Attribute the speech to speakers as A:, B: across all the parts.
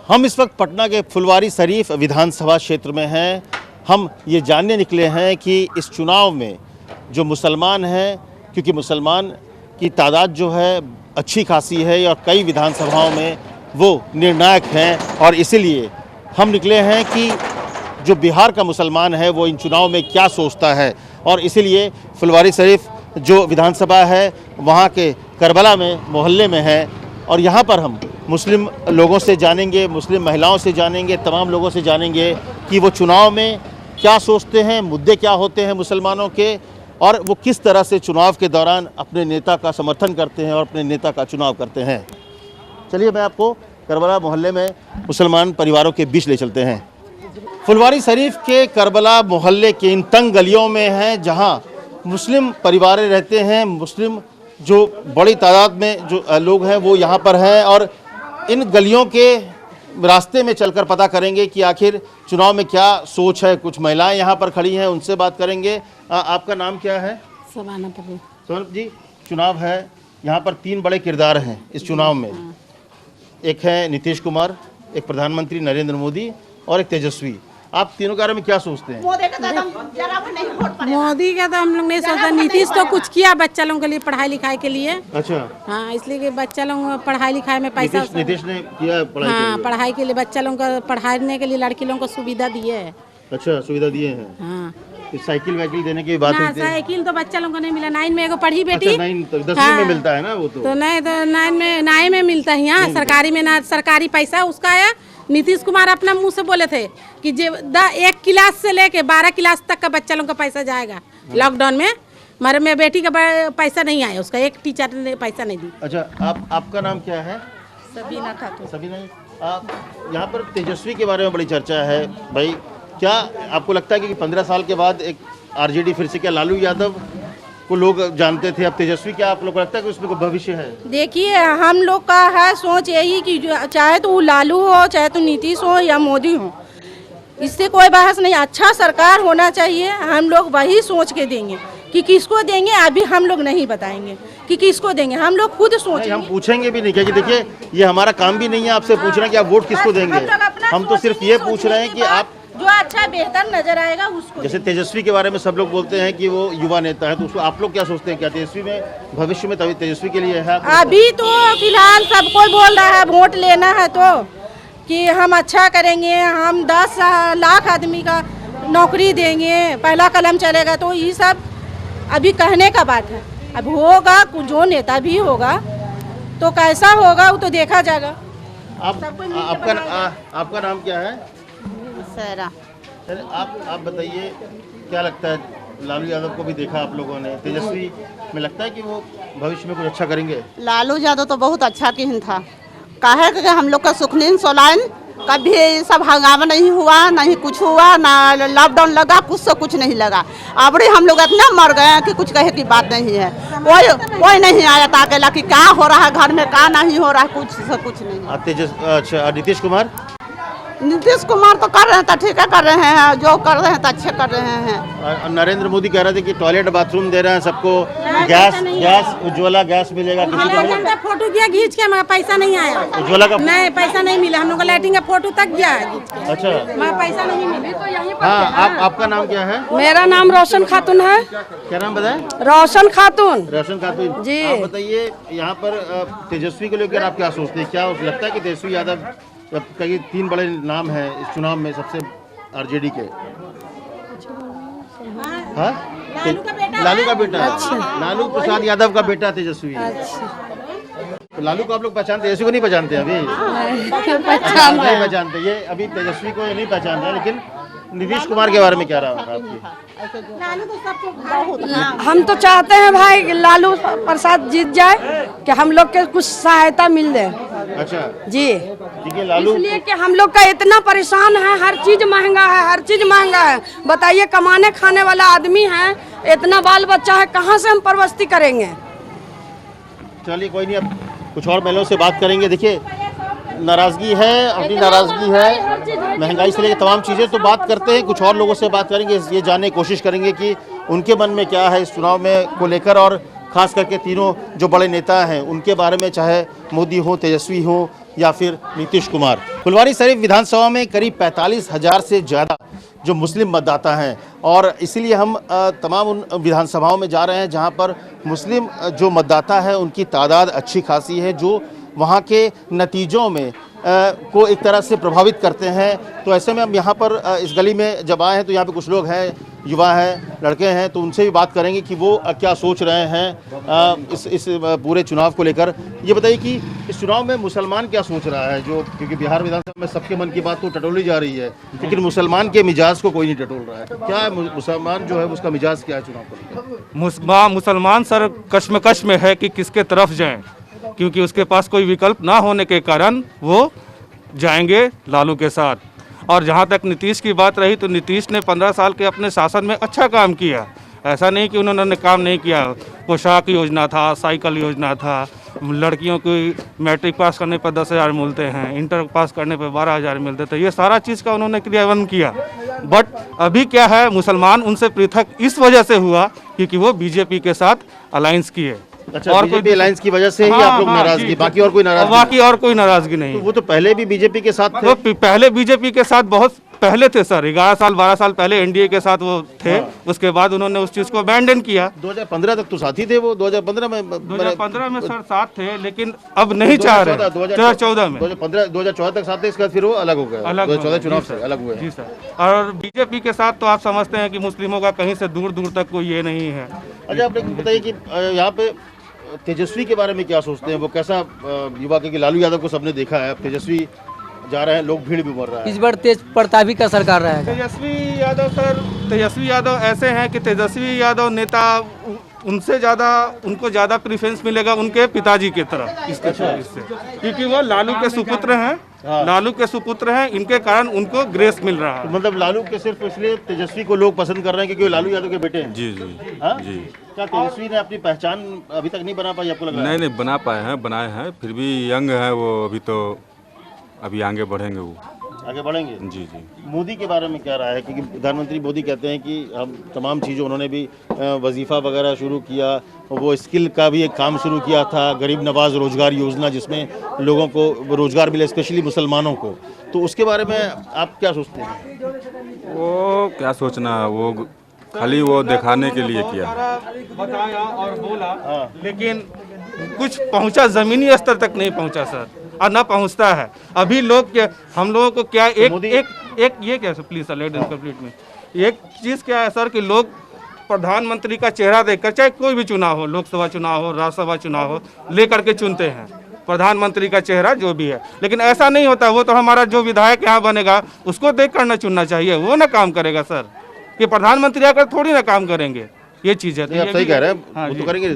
A: हम इस वक्त पटना के फुलवारी शरीफ विधानसभा क्षेत्र में हैं। हम ये जानने निकले हैं कि इस चुनाव में जो मुसलमान हैं, क्योंकि मुसलमान की तादाद जो है अच्छी खासी है और कई विधानसभाओं में वो निर्णायक हैं, और इसीलिए हम निकले हैं कि जो बिहार का मुसलमान है वो इन चुनाव में क्या सोचता है। और इसीलिए फुलवारी शरीफ जो विधानसभा है वहाँ के करबला में मोहल्ले में है, और यहाँ पर हम मुस्लिम लोगों से जानेंगे, मुस्लिम महिलाओं से जानेंगे, तमाम लोगों से जानेंगे कि वो चुनाव में क्या सोचते हैं, मुद्दे क्या होते हैं मुसलमानों के, और वो किस तरह से चुनाव के दौरान अपने नेता का समर्थन करते हैं और अपने नेता का चुनाव करते हैं। चलिए मैं आपको करबला मोहल्ले में मुसलमान परिवारों के बीच ले चलते हैं। फुलवारी शरीफ के करबला मोहल्ले के इन तंग गलियों में हैं जहाँ मुस्लिम परिवार रहते हैं। मुस्लिम जो बड़ी तादाद में जो लोग हैं वो यहाँ पर हैं, और इन गलियों के रास्ते में चलकर पता करेंगे कि आखिर चुनाव में क्या सोच है। कुछ महिलाएं यहाँ पर खड़ी हैं, उनसे बात करेंगे। आपका नाम क्या है?
B: सबाना प्रभु।
A: सोनम जी, चुनाव है, यहाँ पर 3 बड़े किरदार हैं इस चुनाव में। एक है नीतीश कुमार, एक प्रधानमंत्री नरेंद्र मोदी और एक तेजस्वी। आप तीनों के बारे में क्या सोचते हैं?
B: मोदी का तो हम लोग नहीं सोचते। नीतीश तो कुछ किया बच्चा लोगों के लिए, पढ़ाई लिखाई के लिए।
A: अच्छा,
B: हाँ, इसलिए कि बच्चा लोग पढ़ाई लिखाई में पैसा
A: नीतीश ने किया पढ़ाई के लिए।
B: पढ़ाई के लिए बच्चा लोगों को पढ़ाने के लिए लड़की लोगों को सुविधा दिए है।
A: अच्छा, सुविधा दिए हैं।
B: हाँ,
A: साइकिल वाइकिल देने की बात है।
B: साइकिल तो बच्चा लोगों को नहीं मिला। 9 में एगो पढ़ी बेटी।
A: अच्छा, 9 तो 10वीं में मिलता है ना वो तो
B: नहीं, तो 9 में मिलता है यहाँ। सरकारी में ना सरकारी पैसा उसका आया। नीतीश कुमार अपना मुंह से बोले थे कि 1 क्लास से लेके 12 क्लास तक का बच्चा लोगों का पैसा जाएगा लॉकडाउन में। मगर मेरे बेटी का पैसा नहीं आया, उसका एक टीचर ने पैसा नहीं दी।
A: अच्छा, आपका नाम क्या है?
B: सबीना खातून।
A: सबीना, आप यहाँ पर तेजस्वी के बारे में बड़ी चर्चा है भाई, क्या आपको लगता है कि 15 साल के बाद एक आरजेडी फिर से, क्या लालू यादव को लोग जानते थे, अब तेजस्वी, क्या आप लोग को लगता है कि उसमें कोई भविष्य है?
C: देखिए, हम लोग का है सोच यही कि चाहे तो लालू हो, चाहे तो नीतीश हो या मोदी हो, इससे कोई बहस नहीं। अच्छा सरकार होना चाहिए। हम लोग वही सोच के देंगे कि किसको देंगे। अभी हम लोग नहीं बताएंगे कि किसको देंगे, हम लोग खुद सोचेंगे।
A: हम पूछेंगे भी नहीं, क्योंकि देखिए ये हमारा काम भी नहीं है आपसे पूछना कि आप वोट किसको देंगे। हम तो सिर्फ ये पूछ रहे हैं कि आप
C: जो अच्छा बेहतर नजर आएगा उसको।
A: जैसे तेजस्वी के बारे में सब लोग बोलते हैं कि वो युवा नेता है, तो उसको आप लोग क्या सोचते हैं? क्या तेजस्वी में भविष्य में तभी तेजस्वी के लिए है?
C: अभी तो फिलहाल सब कोई बोल रहा है वोट लेना है तो कि हम अच्छा करेंगे, हम 10 लाख आदमी का नौकरी देंगे, पहला कलम चलेगा, तो ये सब अभी कहने का बात है। अब होगा, जो नेता भी होगा तो कैसा होगा वो तो देखा जाएगा।
A: आपका नाम क्या है?
C: सरा।
A: आप बताइए, क्या लगता है? लालू यादव को भी देखा आप लोगों ने, तेजस्वी में लगता है कि वो भविष्य में कुछ अच्छा करेंगे?
D: लालू यादव तो बहुत अच्छा किन था। काहे कि हम लोग का सुखनीन सोलाइन कभी सब हंगामा नहीं हुआ, नहीं कुछ हुआ, ना लॉकडाउन लगा, कुछ से कुछ नहीं लगा। अबड़ी हम लोग इतना मर गए हैं कि कुछ कहे की बात नहीं है। कोई नहीं आया ताकेला कि क्या हो रहा है घर में, क्या नहीं हो रहा है, कुछ से कुछ नहीं।
A: अच्छा, नीतीश कुमार?
D: नीतीश कुमार तो कर रहे हैं तो ठीक है, कर रहे हैं, जो कर रहे हैं तो अच्छे कर रहे हैं।
A: नरेंद्र मोदी कह रहे थे कि टॉयलेट बाथरूम दे रहे हैं सबको, गैस उज्ज्वला गैस मिलेगा।
B: फोटो दिया खींच के, मगर पैसा नहीं आया।
A: उज्ज्वला का
B: नहीं, पैसा नहीं मिला। हम लोग को लाइटिंग का फोटो तक गया है।
A: अच्छा,
B: मगर पैसा नहीं मिला।
A: हाँ, आपका नाम क्या है?
E: मेरा नाम रोशन खातून है।
A: क्या नाम बताएं?
E: रोशन खातून।
A: रोशन खातून जी। आप बताइए, यहाँ पर तेजस्वी को लेकर आप क्या सोचते हैं? क्या लगता है कि तेजस्वी यादव, कई 3 बड़े नाम हैं इस चुनाव में सबसे आरजेडी के? हाँ, लालू का बेटा। अच्छा, लालू प्रसाद यादव का बेटा तेजस्वी।
E: अच्छा,
A: तो लालू को आप लोग पहचानते, तेजस्वी को नहीं पहचानते? अभी नहीं पहचानते। ये अभी तेजस्वी को ये नहीं पहचानते, लेकिन नीतीश कुमार के बारे में क्या रहा आपकी?
E: हम तो चाहते हैं भाई लालू प्रसाद जीत जाए, कि हम लोग के कुछ सहायता मिल जाए।
A: अच्छा
E: जी,
A: ठीक है। लालू
E: इसलिए कि हम लोग का इतना परेशान है, हर चीज महंगा है, हर चीज महंगा है। बताइए, कमाने खाने वाला आदमी है, इतना बाल बच्चा है, कहाँ से हम परवस्ती करेंगे?
A: चलिए, कोई नहीं, अब कुछ और महिलाओं से बात करेंगे। देखिए, नाराज़गी है, अपनी नाराज़गी है, महंगाई से लेकर तमाम चीज़ें, तो बात करते हैं, कुछ और लोगों से बात करेंगे, ये जानने की कोशिश करेंगे कि उनके मन में क्या है इस चुनाव में को लेकर, और खास करके तीनों जो बड़े नेता हैं उनके बारे में, चाहे मोदी हो, तेजस्वी हो या फिर नीतीश कुमार। फुलवारी शरीफ विधानसभा में करीब 45,000 से ज़्यादा जो मुस्लिम मतदाता हैं और इसीलिए हम तमाम उन विधानसभाओं में जा रहे हैं जहां पर मुस्लिम जो मतदाता है उनकी तादाद अच्छी खासी है, जो वहां के नतीजों में को एक तरह से प्रभावित करते हैं। तो ऐसे में हम यहाँ पर इस गली में जब आए हैं तो यहाँ पे कुछ लोग हैं, युवा हैं, लड़के हैं, तो उनसे भी बात करेंगे कि वो क्या सोच रहे हैं इस पूरे चुनाव को लेकर। ये बताइए कि इस चुनाव में मुसलमान क्या सोच रहा है, जो क्योंकि बिहार विधानसभा में सबके मन की बात तो टटोली जा रही है, लेकिन मुसलमान के मिजाज को कोई नहीं टटोल रहा है। क्या है मुसलमान जो है उसका मिजाज क्या है चुनाव को लेकर?
F: मुसलमान सर कश्मकश में है कि किसके तरफ जाएं, क्योंकि उसके पास कोई विकल्प ना होने के कारण वो जाएंगे लालू के साथ। और जहाँ तक नीतीश की बात रही तो नीतीश ने 15 साल के अपने शासन में अच्छा काम किया, ऐसा नहीं कि उन्होंने काम नहीं किया। पोशाक योजना था, साइकिल योजना था, लड़कियों की मैट्रिक पास करने पर 10,000 मिलते हैं, इंटर पास करने पर 12,000 मिलते थे, ये सारा चीज़ का उन्होंने क्रियान्वयन किया। बट अभी क्या है, मुसलमान उनसे पृथक इस वजह से हुआ क्योंकि वो बीजेपी के साथ अलायंस किए।
A: अच्छा, और बीजेपी अलायंस की वजह से ही आप लोग नाराजगी, बाकी और कोई नाराजगी?
F: बाकी और कोई नाराजगी नहीं।
A: तो वो तो पहले भी बीजेपी के साथ थे।
F: वो पहले बीजेपी के साथ बहुत पहले थे सर, 11 साल 12 साल पहले एनडीए के साथ वो थे। उसके बाद उन्होंने उस चीज को अबैंडन किया।
A: 2015 तक तो साथी थे वो। 2015 में
F: सर साथ थे, लेकिन अब नहीं चाह रहे। 2014 में
A: 2014 तक साथ थे, इसके बाद फिर वो अलग हो गए। 2014 चुनाव से अलग हुए
F: जी सर। और बीजेपी के साथ तो आप समझते हैं कि मुस्लिमों का कहीं से दूर दूर तक कोई ये नहीं है।
A: अच्छा, आप बताइए कि यहाँ पे तेजस्वी के बारे में क्या सोचते हैं? वो कैसा युवा, क्योंकि लालू यादव को सबने देखा है, अब तेजस्वी जा रहे हैं, लोग भीड़ भी उमड़ रहा है।
G: इस बार तेज प्रतापी का सरकार रहेगा।
F: तेजस्वी यादव ऐसे हैं कि तेजस्वी यादव नेता उनसे ज़्यादा, उनको ज़्यादा प्रेफरेंस मिलेगा उनके पिताजी की तरफ इससे, क्योंकि वो लालू के सुपुत्र हैं। लालू के सुपुत्र हैं, इनके कारण उनको ग्रेस मिल रहा है।
A: मतलब लालू के सिर्फ इसलिए तेजस्वी को लोग पसंद कर रहे हैं क्योंकि वो लालू यादव के बेटे हैं।
H: जी जी जी।
A: क्या तेजस्वी ने अपनी पहचान अभी तक नहीं बना पाई, आपको लग रहा है?
H: नहीं बना पाए हैं, बनाए हैं, फिर भी यंग है वो, अभी आगे बढ़ेंगे, वो
A: आगे बढ़ेंगे।
H: जी जी।
A: मोदी के बारे में क्या राय है? क्योंकि प्रधानमंत्री मोदी कहते हैं कि हम तमाम चीज़ों, उन्होंने भी वजीफ़ा वगैरह शुरू किया, वो स्किल का भी एक काम शुरू किया था, गरीब नवाज रोजगार योजना, जिसमें लोगों को रोजगार मिले, स्पेशली मुसलमानों को। तो उसके बारे में आप क्या सोचते हैं?
H: वो क्या सोचना, वो खाली वो दिखाने के लिए किया,
F: बताया और बोला, लेकिन कुछ पहुंचा, जमीनी स्तर तक नहीं पहुंचा सर, और ना पहुंचता है। अभी लोग हम लोगों को क्या एक ये क्या sir, please sir late complete में, एक चीज़ क्या है सर कि लोग प्रधानमंत्री का चेहरा देखकर, चाहे कोई भी चुनाव हो, लोकसभा चुनाव हो, राज्यसभा चुनाव हो, लेकर के चुनते हैं प्रधानमंत्री का चेहरा जो भी है। लेकिन ऐसा नहीं होता, वो तो हमारा जो विधायक यहाँ बनेगा उसको देख कर न चुनना चाहिए, वो ना काम करेगा सर, कि प्रधानमंत्री आकर थोड़ी ना काम करेंगे। ये चीज़ है।
A: आप सही कह रहे हैं। हाँ, वो तो करेंगे,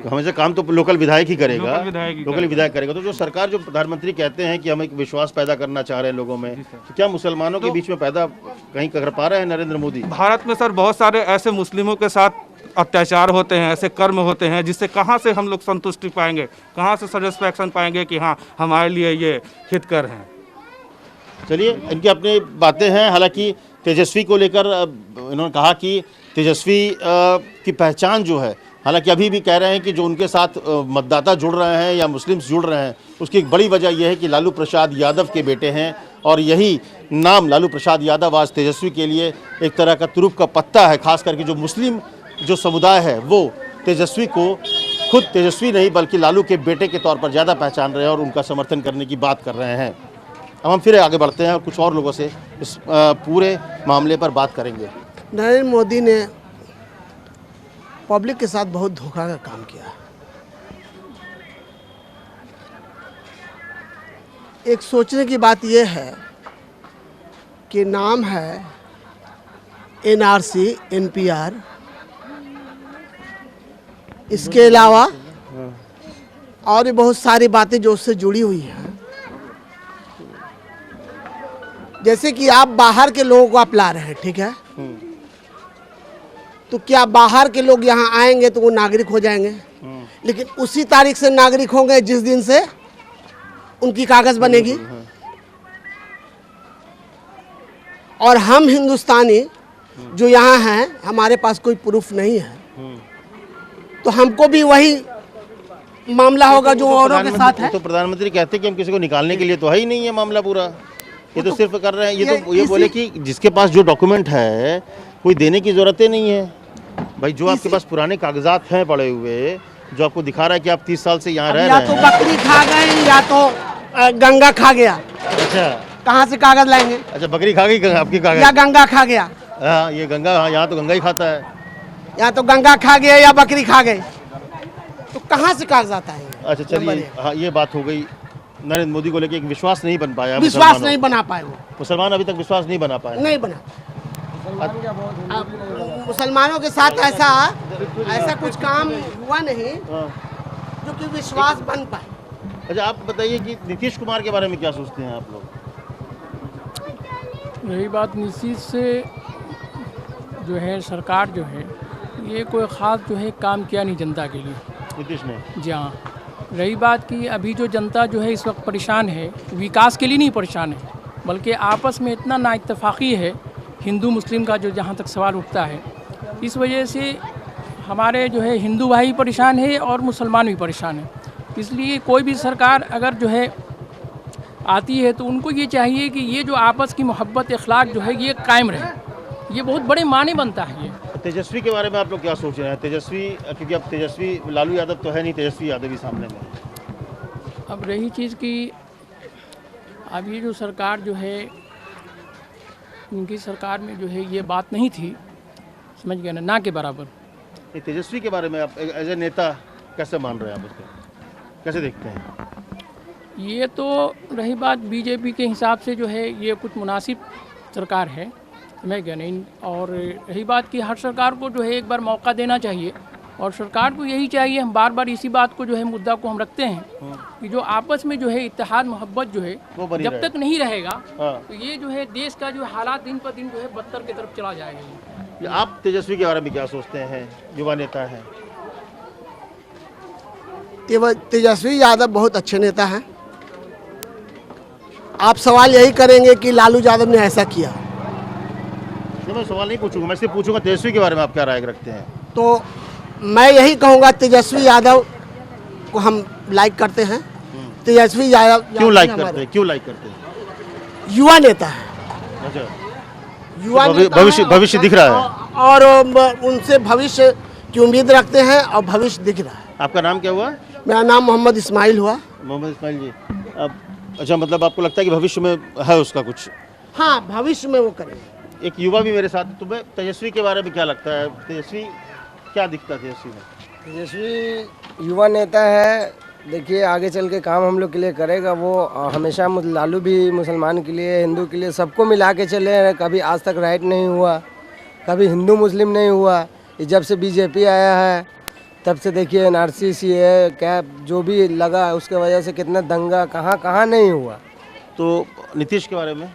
A: हमेशा काम तो लोकल विधायक ही करेगा, लोकल विधायक करेगा। तो जो सरकार, जो प्रधानमंत्री कहते हैं कि हम एक विश्वास पैदा करना चाह रहे हैं लोगों में, तो क्या मुसलमानों के बीच में पैदा कहीं कर पा रहे हैं नरेंद्र मोदी?
F: भारत में सर बहुत सारे ऐसे मुस्लिमों के साथ अत्याचार होते हैं, ऐसे कर्म होते हैं, जिससे कहाँ से हम लोग संतुष्टि पाएंगे, कहाँ से सेटिस्फैक्शन पाएंगे कि हाँ हमारे लिए ये हितकर हैं।
A: चलिए, इनकी अपनी बातें हैं। हालांकि तेजस्वी को लेकर इन्होंने कहा कि तेजस्वी की पहचान जो है, हालांकि अभी भी कह रहे हैं कि जो उनके साथ मतदाता जुड़ रहे हैं या मुस्लिम्स जुड़ रहे हैं, उसकी एक बड़ी वजह यह है कि लालू प्रसाद यादव के बेटे हैं, और यही नाम लालू प्रसाद यादव आज तेजस्वी के लिए एक तरह का तुरुप का पत्ता है। खास करके जो मुस्लिम जो समुदाय है वो तेजस्वी को खुद तेजस्वी नहीं बल्कि लालू के बेटे के तौर पर ज़्यादा पहचान रहे हैं और उनका समर्थन करने की बात कर रहे हैं। अब हम फिर आगे बढ़ते हैं और कुछ और लोगों से इस पूरे मामले पर बात करेंगे।
I: नरेंद्र मोदी ने पब्लिक के साथ बहुत धोखा का काम किया। एक सोचने की बात यह है कि नाम है एनआरसी, एनपीआर, इसके अलावा और भी बहुत सारी बातें जो उससे जुड़ी हुई हैं। जैसे कि आप बाहर के लोगों को आप ला रहे हैं, ठीक है, तो क्या बाहर के लोग यहाँ आएंगे तो वो नागरिक हो जाएंगे? लेकिन उसी तारीख से नागरिक होंगे जिस दिन से उनकी कागज बनेगी। और हम हिंदुस्तानी जो यहाँ हैं, हमारे पास कोई प्रूफ नहीं है, तो हमको भी वही मामला होगा जो औरों के साथ है।
A: तो प्रधानमंत्री कहते हैं कि हम किसी को निकालने के लिए तो है ही नहीं है मामला पूरा, ये तो सिर्फ कर रहे हैं। ये बोले कि जिसके पास जो डॉक्यूमेंट है कोई देने की जरूरत ही नहीं है। भाई जो आपके पास पुराने कागजात हैं पड़े हुए, जो आपको दिखा रहा है कि आप 30 साल से यहाँ रह रहे हैं,
I: या तो बकरी खा गए या तो गंगा खा गया।
A: अच्छा,
I: कहाँ से कागज लाएंगे?
A: अच्छा, बकरी खा गई आपकी कागज,
I: या गंगा खा गया।
A: हाँ, ये गंगा, हाँ, यहाँ तो गंगा ही खाता है।
I: या तो गंगा खा गया या बकरी खा गई, तो कहाँ से कागजात आएंगे?
A: अच्छा चलिए, हाँ, ये बात हो गई। नरेंद्र मोदी को लेके एक विश्वास नहीं बन पाया,
I: विश्वास नहीं बना पाए, वो
A: मुसलमान अभी तक विश्वास नहीं बना पाए,
I: नहीं बना। मुसलमानों के साथ ऐसा कुछ काम हुआ नहीं जो कि विश्वास बन पाए।
A: अच्छा, आप बताइए कि नीतीश कुमार के बारे में क्या सोचते हैं आप लोग?
J: रही बात नीतीश से, जो है सरकार जो है ये कोई ख़ास जो है काम किया नहीं जनता के लिए,
A: नीतीश ने।
J: जी हाँ। रही बात कि अभी जो जनता जो है इस वक्त परेशान है, विकास के लिए नहीं परेशान है, बल्कि आपस में इतना नाइत्तेफाकी है हिंदू मुस्लिम का, जो जहाँ तक सवाल उठता है, इस वजह से हमारे जो है हिंदू भाई परेशान है और मुसलमान भी परेशान है। इसलिए कोई भी सरकार अगर जो है आती है तो उनको ये चाहिए कि ये जो आपस की मोहब्बत अखलाक जो है ये कायम रहे, ये बहुत बड़े माने बनता है। ये
A: तेजस्वी के बारे में आप लोग क्या सोच रहे हैं? तेजस्वी, क्योंकि अब तेजस्वी, लालू यादव तो है नहीं, तेजस्वी यादव ही सामने में।
J: अब रही चीज़ कि अब ये जो सरकार जो है, इनकी सरकार में जो है ये बात नहीं थी, समझ गए ना के बराबर।
A: तेजस्वी के बारे में आप एज ए नेता कैसे मान रहे हैं, आप उसको कैसे देखते हैं?
J: ये तो रही बात बीजेपी के हिसाब से जो है ये कुछ मुनासिब सरकार है, समझ गए नहीं। और रही बात कि हर सरकार को जो है एक बार मौका देना चाहिए, और सरकार को यही चाहिए, हम बार बार इसी बात को जो है मुद्दा को हम रखते हैं कि जो आपस में जो है इत्तेहाद मोहब्बत जो है जब तक नहीं रहेगा तो ये जो है देश का जो हालात दिन पर दिन जो है बदतर की तरफ चला जाएगा।
A: आप तेजस्वी के बारे में क्या सोचते हैं? युवा नेता हैं।
I: तेजस्वी यादव बहुत अच्छे नेता हैं। आप सवाल यही करेंगे कि लालू यादव ने ऐसा किया,
A: मैं सवाल नहीं पूछूंगा, मैं सिर्फ पूछूंगा तेजस्वी के बारे में आप क्या राय रखते हैं।
I: तो मैं यही कहूँगा तेजस्वी यादव को हम लाइक करते हैं। तेजस्वी यादव
A: क्यों लाइक करते हैं? क्यों लाइक करते हैं?
I: युवा नेता है।
A: अच्छा,
I: युवा
A: भविष्य दिख रहा है,
I: और उनसे भविष्य की उम्मीद रखते हैं और भविष्य दिख रहा है।
A: आपका नाम क्या हुआ?
I: मेरा नाम मोहम्मद इस्माइल हुआ।
A: मोहम्मद इस्माइल जी। अब अच्छा, मतलब आपको लगता है कि भविष्य में है उसका कुछ?
I: हाँ, भविष्य में वो करेंगे।
A: एक युवा भी मेरे साथ, तुम्हें तेजस्वी के बारे में क्या लगता है? तेजस्वी क्या दिखता है तेजस्वी में?
K: तेजस्वी युवा नेता है, देखिए आगे चल के काम हम लोग के लिए करेगा। वो हमेशा लालू भी मुसलमान के लिए, हिंदू के लिए, सबको मिला के चले। कभी आज तक राइट नहीं हुआ, कभी हिंदू मुस्लिम नहीं हुआ। जब से बीजेपी आया है तब से देखिए NRC है क्या जो भी लगा, उसके वजह से कितना दंगा कहाँ नहीं हुआ।
A: तो नीतीश के बारे में?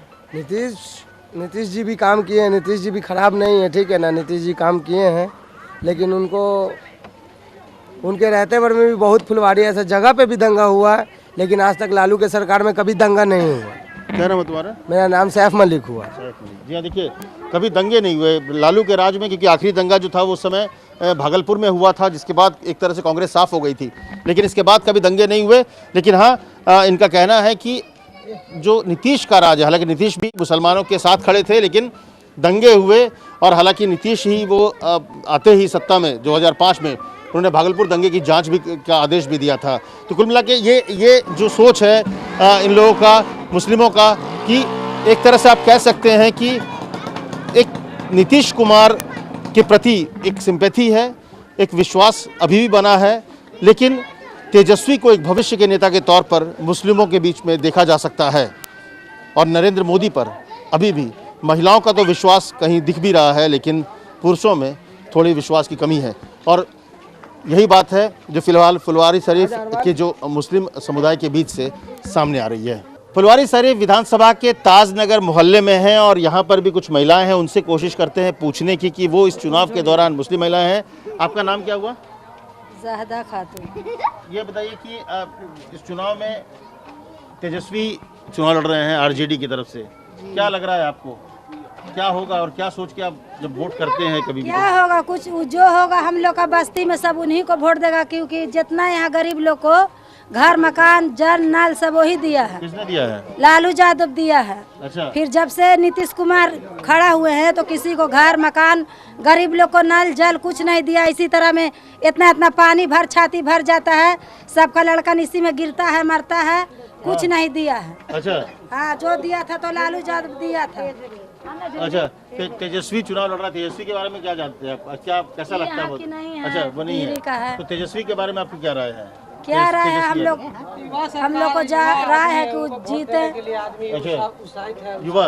K: नीतीश जी भी काम किए हैं, नीतीश जी भी खराब नहीं है, ठीक है ना। नीतीश जी काम किए हैं, लेकिन उनके रहते भर में भी बहुत फुलवाड़ी ऐसा जगह पे भी दंगा हुआ है, लेकिन आज तक लालू के सरकार में कभी दंगा नहीं हुआ।
A: क्या नाम है तुम्हारा?
K: मेरा नाम सैफ मलिक हुआ।
A: जी हाँ, देखिए कभी दंगे नहीं हुए लालू के राज में, क्योंकि आखिरी दंगा जो था वो उस समय भागलपुर में हुआ था, जिसके बाद एक तरह से कांग्रेस साफ हो गई थी, लेकिन इसके बाद कभी दंगे नहीं हुए। लेकिन हाँ, इनका कहना है कि जो नीतीश का राज है, हालांकि नीतीश भी मुसलमानों के साथ खड़े थे, लेकिन दंगे हुए, और हालांकि नीतीश ही वो आते ही सत्ता में 2005 में उन्होंने भागलपुर दंगे की जांच भी का आदेश भी दिया था। तो कुल मिला के ये जो सोच है इन लोगों का, मुस्लिमों का, कि एक तरह से आप कह सकते हैं कि एक नीतीश कुमार के प्रति एक सिंपैथी है, एक विश्वास अभी भी बना है, लेकिन तेजस्वी को एक भविष्य के नेता के तौर पर मुस्लिमों के बीच में देखा जा सकता है। और नरेंद्र मोदी पर अभी भी महिलाओं का तो विश्वास कहीं दिख भी रहा है, लेकिन पुरुषों में थोड़ी विश्वास की कमी है। और यही बात है जो फिलहाल फुलवारी शरीफ के जो मुस्लिम समुदाय के बीच से सामने आ रही है। फुलवारी शरीफ विधानसभा के ताजनगर मोहल्ले में हैं, और यहाँ पर भी कुछ महिलाएं हैं, उनसे कोशिश करते हैं पूछने की कि वो इस चुनाव के दौरान, मुस्लिम महिलाएं हैं। आपका नाम क्या हुआ?
L: ज़ाहदा खातून।
A: ये बताइए कि इस चुनाव में तेजस्वी चुनाव लड़ रहे हैं RJD की तरफ से, क्या लग रहा है आपको? क्या होगा और क्या सोच के आप जब वोट करते हैं कभी भी?
L: क्या होगा, कुछ जो होगा हम लोग का बस्ती में सब उन्हीं को वोट देगा, क्योंकि जितना यहाँ गरीब लोग को घर मकान जल नल सब वही दिया है।
A: किसने दिया है?
L: लालू यादव दिया है।
A: अच्छा।
L: फिर जब से नीतीश कुमार खड़ा हुए हैं तो किसी को घर मकान, गरीब लोग को नल जल कुछ नहीं दिया। इसी तरह में इतना इतना पानी भर छाती भर जाता है, सबका लड़का इसी में गिरता है मरता है, कुछ नहीं दिया है।
A: अच्छा।
L: हाँ, जो दिया था तो लालू यादव दिया था।
A: अच्छा, तेजस्वी चुनाव लड़ रहा है, तेजस्वी के बारे में क्या जानते हैं आप? क्या कैसा लगता है वो? अच्छा, वो नहीं है। तो तेजस्वी के बारे में आपकी क्या राय है?
L: क्या राय है? हम लोग को राय है कि वो जीते।
A: अच्छा, युवा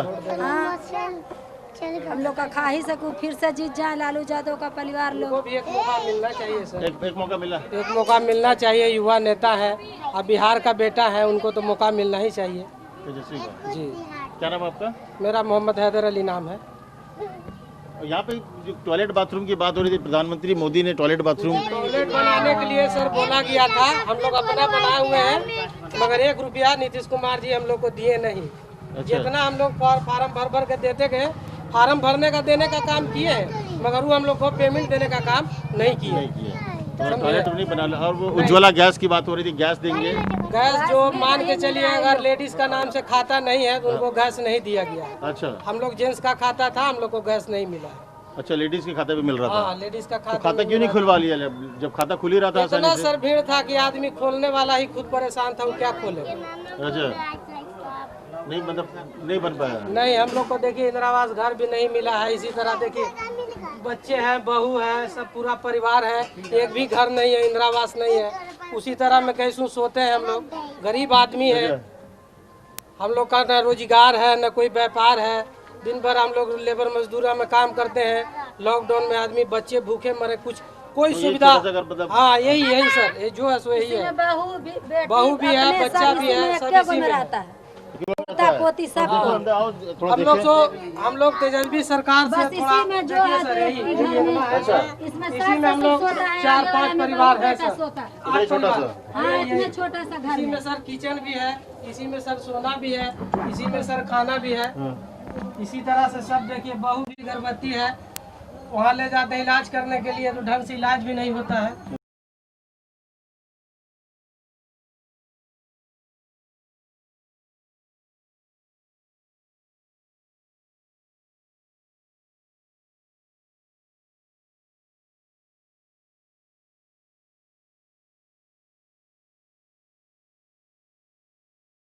L: हम लोग का ख्वाहिश है कि फिर से जीत जाए लालू यादव का परिवार लोग।
K: एक मौका मिलना चाहिए सर,
A: एक मौका मिला,
K: एक मौका मिलना चाहिए। युवा नेता है, अब बिहार का बेटा है, उनको तो मौका मिलना ही चाहिए।
A: तेजस्वी का
K: जी।
A: क्या नाम है आपका?
K: मेरा मोहम्मद हैदर अली नाम है।
A: यहाँ पे जो टॉयलेट बाथरूम की बात हो रही थी, प्रधानमंत्री मोदी ने टॉयलेट
K: बनाने के लिए सर बोला गया था, हम लोग अपना बनाए हुए हैं, मगर 1 रुपया नीतीश कुमार जी हम लोग को दिए नहीं।
A: अच्छा।
K: जितना हम लोग फार्म भर के देते गए, फार्म भरने का देने का काम किए हैं, मगर वो हम लोग को पेमेंट देने का काम नहीं किए।
A: टॉयलेट नहीं बना। और वो उज्ज्वला गैस की बात हो रही थी, गैस देंगे।
K: गैस जो मान के चलिए, अगर लेडीज का नाम से खाता नहीं है तो उनको गैस नहीं दिया गया।
A: अच्छा।
K: हम लोग जेंट्स का खाता था, हम लोग को गैस नहीं मिला।
A: अच्छा, लेडीज के खाते पे मिल रहा था?
K: हाँ, लेडीज का खाता।
A: तो खाता क्यों नहीं खुलवा लिया जब खाता खुल ही रहा था?
K: इतना सर भीड़ था कि आदमी खोलने वाला ही खुद परेशान था, वो क्या खोले।
A: अच्छा, नहीं मतलब नहीं बन पाया?
K: नहीं, हम लोग को देखिए इंदिरा आवास घर भी नहीं मिला है। इसी तरह देखिए बच्चे हैं, बहू है, सब पूरा परिवार है, एक भी घर नहीं है, इंदिरा आवास नहीं है। उसी तरह में कैसे सोते हैं हम लोग, गरीब आदमी है। हम लोग का न रोजगार है न कोई व्यापार है, दिन भर हम लोग लेबर मजदूरा में काम करते हैं। लॉकडाउन में आदमी बच्चे भूखे मरे, कुछ कोई सुविधा। हाँ, यही सर, ये जो है सो यही है। बहू भी है, बच्चा भी है, सब इसी में रहता है।
L: पोती सब
K: हम लोग तेजस्वी सरकार से थोड़ा देखिए सर, यही इसी में हम लोग 4-5 परिवार है सर।
A: छोटा
L: सा घर
K: इसी में सर किचन भी है, इसी में सर सोना भी है, इसी में सर खाना भी है। इसी तरह से सब देखिए, बहू भी गर्भवती है, वहाँ ले जाते हैं इलाज करने के लिए तो ढंग से इलाज भी नहीं होता है।